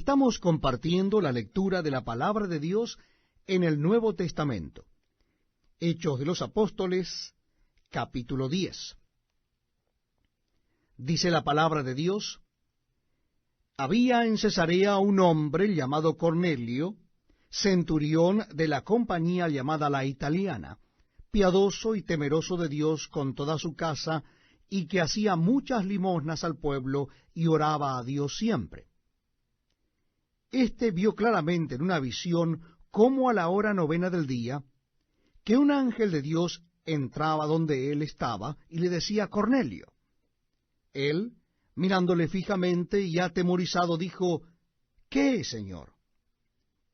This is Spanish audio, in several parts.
Estamos compartiendo la lectura de la palabra de Dios en el Nuevo Testamento. Hechos de los Apóstoles, capítulo 10. Dice la palabra de Dios: había en Cesarea un hombre llamado Cornelio, centurión de la compañía llamada la Italiana, piadoso y temeroso de Dios con toda su casa, y que hacía muchas limosnas al pueblo y oraba a Dios siempre. Este vio claramente en una visión, como a la hora 9 del día, que un ángel de Dios entraba donde él estaba y le decía: Cornelio. Él, mirándole fijamente y atemorizado, dijo: ¿Qué es, Señor?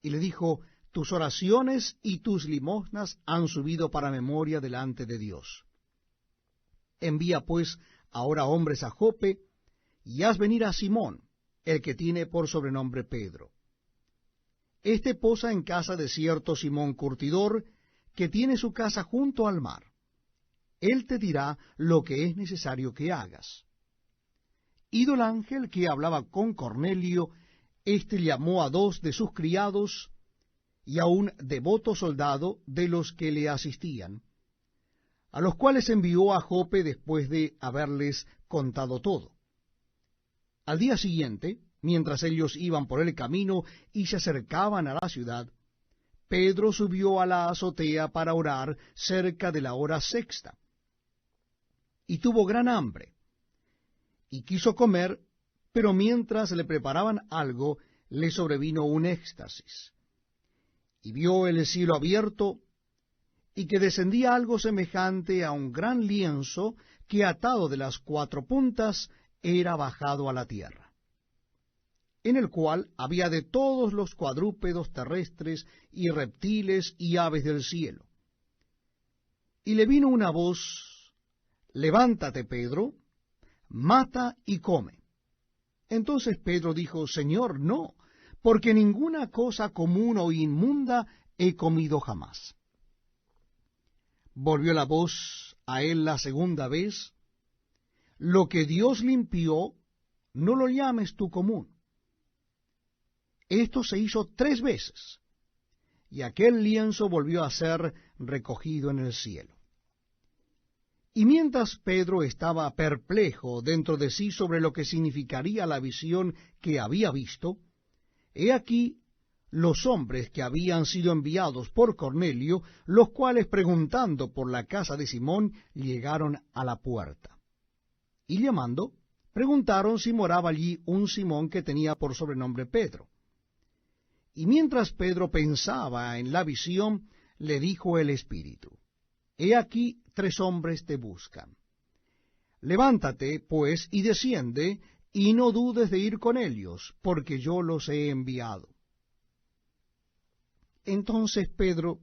Y le dijo: tus oraciones y tus limosnas han subido para memoria delante de Dios. Envía pues ahora hombres a Jope, y haz venir a Simón, el que tiene por sobrenombre Pedro. Este posa en casa de cierto Simón curtidor, que tiene su casa junto al mar. Él te dirá lo que es necesario que hagas. Ido el ángel que hablaba con Cornelio, éste llamó a 2 de sus criados y a un devoto soldado de los que le asistían, a los cuales envió a Jope después de haberles contado todo. Al día siguiente, mientras ellos iban por el camino y se acercaban a la ciudad, Pedro subió a la azotea para orar cerca de la hora 6, y tuvo gran hambre, y quiso comer, pero mientras le preparaban algo, le sobrevino un éxtasis, y vio el cielo abierto, y que descendía algo semejante a un gran lienzo que, atado de las 4 puntas, era bajado a la tierra, en el cual había de todos los cuadrúpedos terrestres y reptiles y aves del cielo. Y le vino una voz: levántate, Pedro, mata y come. Entonces Pedro dijo: Señor, no, porque ninguna cosa común o inmunda he comido jamás. Volvió la voz a él la segunda vez: lo que Dios limpió, no lo llames tú común. Esto se hizo 3 veces, y aquel lienzo volvió a ser recogido en el cielo. Y mientras Pedro estaba perplejo dentro de sí sobre lo que significaría la visión que había visto, he aquí los hombres que habían sido enviados por Cornelio, los cuales, preguntando por la casa de Simón, llegaron a la puerta. Y llamando, preguntaron si moraba allí un Simón que tenía por sobrenombre Pedro. Y mientras Pedro pensaba en la visión, le dijo el Espíritu: he aquí 3 hombres te buscan. Levántate, pues, y desciende, y no dudes de ir con ellos, porque yo los he enviado. Entonces Pedro,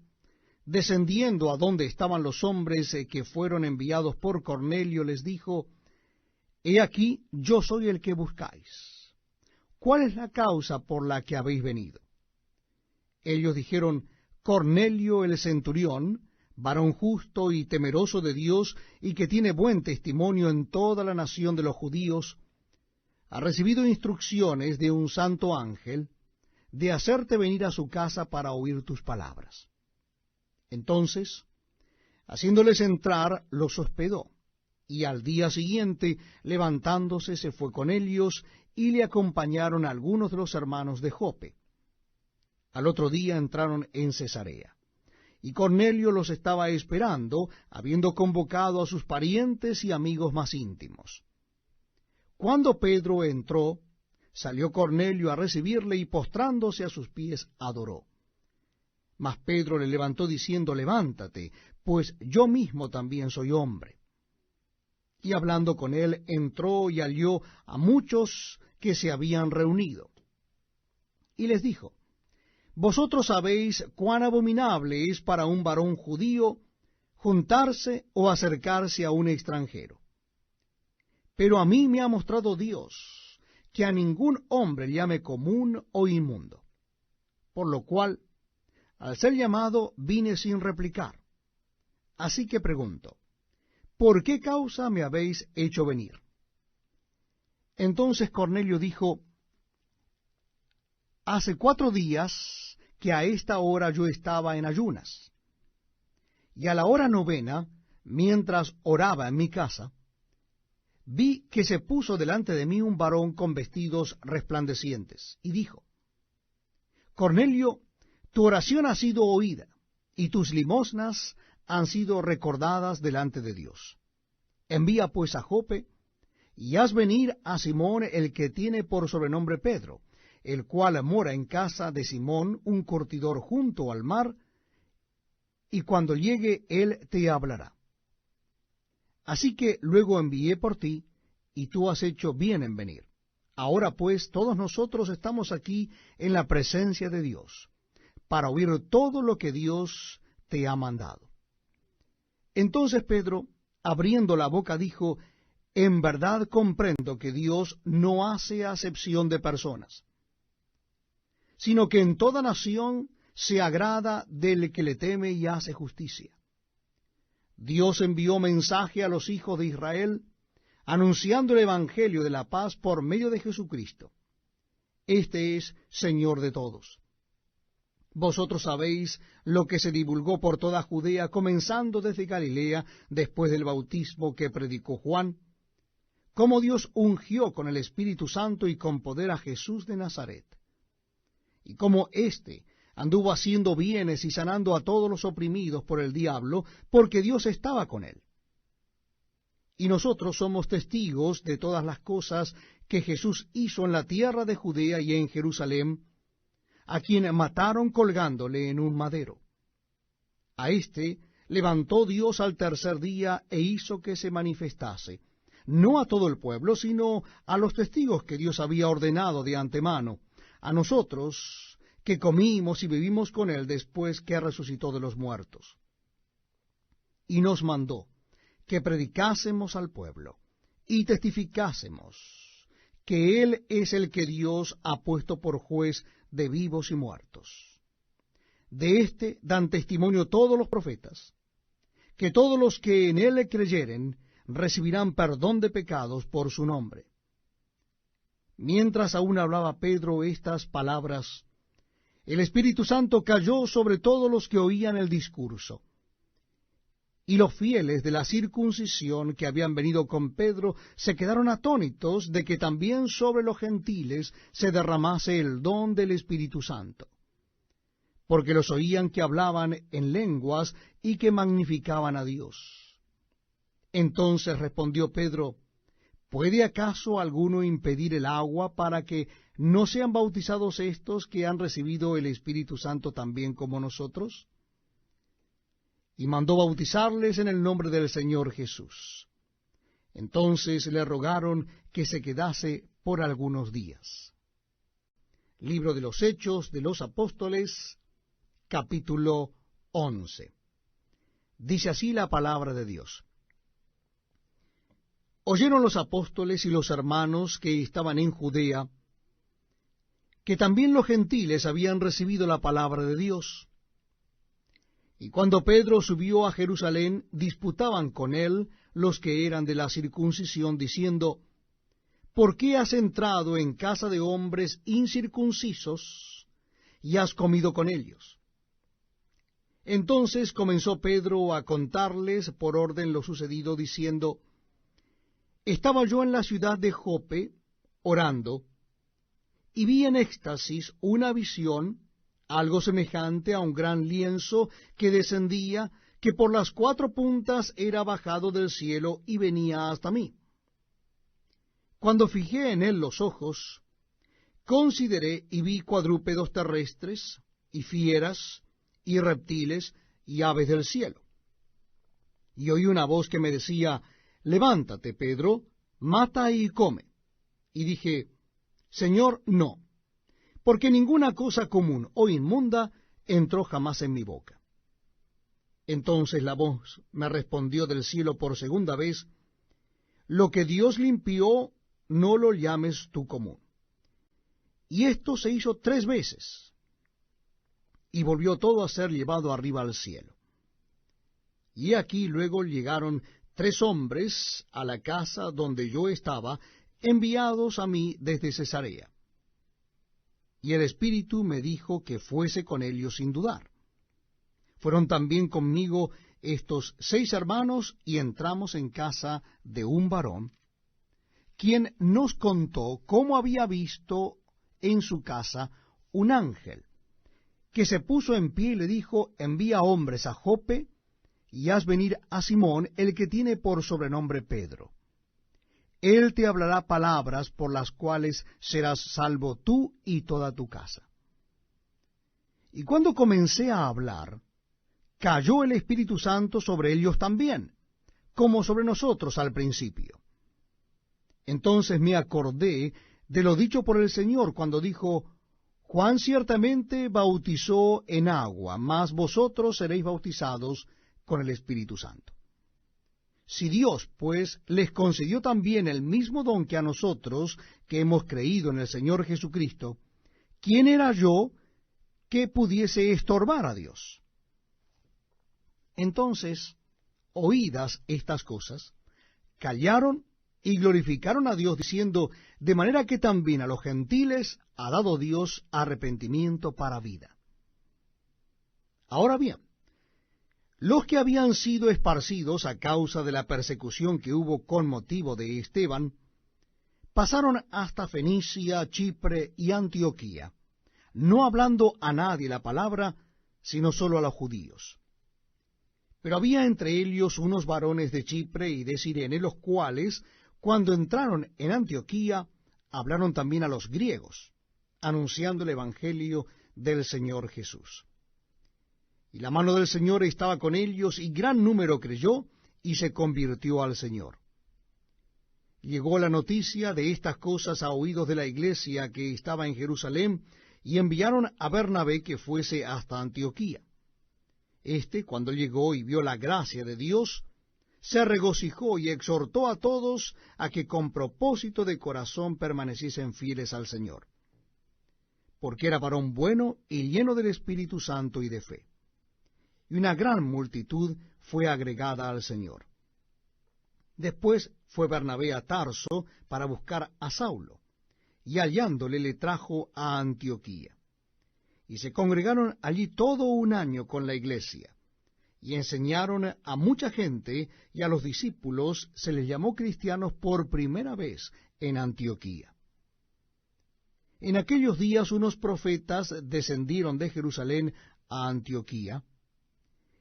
descendiendo a donde estaban los hombres que fueron enviados por Cornelio, les dijo: he aquí, yo soy el que buscáis. ¿Cuál es la causa por la que habéis venido? Ellos dijeron: Cornelio el centurión, varón justo y temeroso de Dios, y que tiene buen testimonio en toda la nación de los judíos, ha recibido instrucciones de un santo ángel de hacerte venir a su casa para oír tus palabras. Entonces, haciéndoles entrar, los hospedó, y al día siguiente, levantándose, se fue con ellos, y le acompañaron algunos de los hermanos de Jope. Al otro día entraron en Cesarea, y Cornelio los estaba esperando, habiendo convocado a sus parientes y amigos más íntimos. Cuando Pedro entró, salió Cornelio a recibirle, y postrándose a sus pies adoró. Mas Pedro le levantó diciendo: levántate, pues yo mismo también soy hombre. Y hablando con él, entró y halló a muchos que se habían reunido. Y les dijo: vosotros sabéis cuán abominable es para un varón judío juntarse o acercarse a un extranjero. Pero a mí me ha mostrado Dios que a ningún hombre llame común o inmundo. Por lo cual, al ser llamado, vine sin replicar. Así que pregunto: ¿por qué causa me habéis hecho venir? Entonces Cornelio dijo: hace 4 días que a esta hora yo estaba en ayunas, y a la hora 9, mientras oraba en mi casa, vi que se puso delante de mí un varón con vestidos resplandecientes, y dijo: Cornelio, tu oración ha sido oída, y tus limosnas han sido recordadas delante de Dios. Envía pues a Jope, y haz venir a Simón, el que tiene por sobrenombre Pedro, el cual mora en casa de Simón, un curtidor junto al mar, y cuando llegue él te hablará. Así que luego envié por ti, y tú has hecho bien en venir. Ahora pues todos nosotros estamos aquí en la presencia de Dios, para oír todo lo que Dios te ha mandado. Entonces Pedro, abriendo la boca, dijo: En verdad comprendo que Dios no hace acepción de personas, sino que en toda nación se agrada del que le teme y hace justicia. Dios envió mensaje a los hijos de Israel, anunciando el evangelio de la paz por medio de Jesucristo. Este es Señor de todos. Vosotros sabéis lo que se divulgó por toda Judea, comenzando desde Galilea, después del bautismo que predicó Juan, cómo Dios ungió con el Espíritu Santo y con poder a Jesús de Nazaret, y cómo éste anduvo haciendo bienes y sanando a todos los oprimidos por el diablo, porque Dios estaba con él. Y nosotros somos testigos de todas las cosas que Jesús hizo en la tierra de Judea y en Jerusalén, a quien mataron colgándole en un madero. A éste levantó Dios al tercer día e hizo que se manifestase, no a todo el pueblo, sino a los testigos que Dios había ordenado de antemano, a nosotros que comimos y vivimos con él después que resucitó de los muertos. Y nos mandó que predicásemos al pueblo y testificásemos que él es el que Dios ha puesto por juez de vivos y muertos. De éste dan testimonio todos los profetas, que todos los que en él creyeren recibirán perdón de pecados por su nombre. Mientras aún hablaba Pedro estas palabras, el Espíritu Santo cayó sobre todos los que oían el discurso. Y los fieles de la circuncisión que habían venido con Pedro se quedaron atónitos de que también sobre los gentiles se derramase el don del Espíritu Santo, porque los oían que hablaban en lenguas y que magnificaban a Dios. Entonces respondió Pedro: ¿Puede acaso alguno impedir el agua para que no sean bautizados estos que han recibido el Espíritu Santo también como nosotros? Y mandó bautizarles en el nombre del Señor Jesús. Entonces le rogaron que se quedase por algunos días. Libro de los Hechos de los Apóstoles, capítulo 11. Dice así la palabra de Dios. Oyeron los apóstoles y los hermanos que estaban en Judea, que también los gentiles habían recibido la palabra de Dios. Y cuando Pedro subió a Jerusalén, disputaban con él los que eran de la circuncisión, diciendo: ¿Por qué has entrado en casa de hombres incircuncisos y has comido con ellos? Entonces comenzó Pedro a contarles por orden lo sucedido, diciendo: Estaba yo en la ciudad de Jope orando, y vi en éxtasis una visión, algo semejante a un gran lienzo que descendía, que por las 4 puntas era bajado del cielo y venía hasta mí. Cuando fijé en él los ojos, consideré y vi cuadrúpedos terrestres, y fieras, y reptiles, y aves del cielo. Y oí una voz que me decía: Levántate, Pedro, mata y come. Y dije: Señor, no, porque ninguna cosa común o inmunda entró jamás en mi boca. Entonces la voz me respondió del cielo por segunda vez: Lo que Dios limpió, no lo llames tú común. Y esto se hizo 3 veces, y volvió todo a ser llevado arriba al cielo. Y aquí luego llegaron 3 hombres a la casa donde yo estaba, enviados a mí desde Cesarea. y el Espíritu me dijo que fuese con ellos sin dudar. Fueron también conmigo estos 6 hermanos, y entramos en casa de un varón, quien nos contó cómo había visto en su casa un ángel, que se puso en pie y le dijo: envía hombres a Jope, y haz venir a Simón, el que tiene por sobrenombre Pedro. Él te hablará palabras por las cuales serás salvo tú y toda tu casa. Y cuando comencé a hablar, cayó el Espíritu Santo sobre ellos también, como sobre nosotros al principio. Entonces me acordé de lo dicho por el Señor cuando dijo: Juan ciertamente bautizó en agua, mas vosotros seréis bautizados con el Espíritu Santo. Si Dios, pues, les concedió también el mismo don que a nosotros, que hemos creído en el Señor Jesucristo, ¿quién era yo que pudiese estorbar a Dios? Entonces, oídas estas cosas, callaron y glorificaron a Dios, diciendo: de manera que también a los gentiles ha dado Dios arrepentimiento para vida. Ahora bien, los que habían sido esparcidos a causa de la persecución que hubo con motivo de Esteban, pasaron hasta Fenicia, Chipre y Antioquía, no hablando a nadie la palabra, sino solo a los judíos. Pero había entre ellos unos varones de Chipre y de Cirene, los cuales, cuando entraron en Antioquía, hablaron también a los griegos, anunciando el evangelio del Señor Jesús. Y la mano del Señor estaba con ellos, y gran número creyó y se convirtió al Señor. Llegó la noticia de estas cosas a oídos de la iglesia que estaba en Jerusalén, y enviaron a Bernabé que fuese hasta Antioquía. Cuando llegó y vio la gracia de Dios, se regocijó y exhortó a todos a que con propósito de corazón permaneciesen fieles al Señor, porque era varón bueno y lleno del Espíritu Santo y de fe. Y una gran multitud fue agregada al Señor. Después fue Bernabé a Tarso para buscar a Saulo, y hallándole le trajo a Antioquía. Y se congregaron allí todo un año con la iglesia, y enseñaron a mucha gente, y a los discípulos se les llamó cristianos por primera vez en Antioquía. En aquellos días unos profetas descendieron de Jerusalén a Antioquía,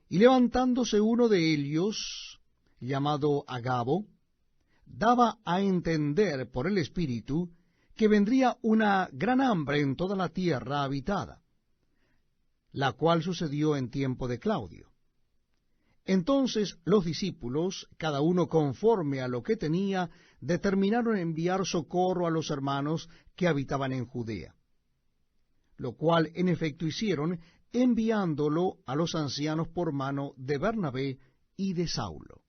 y levantándose uno de ellos, llamado Agabo, daba a entender por el Espíritu que vendría una gran hambre en toda la tierra habitada, la cual sucedió en tiempo de Claudio. Entonces los discípulos, cada uno conforme a lo que tenía, determinaron enviar socorro a los hermanos que habitaban en Judea, lo cual en efecto hicieron, enviándolo a los ancianos por mano de Bernabé y de Saulo.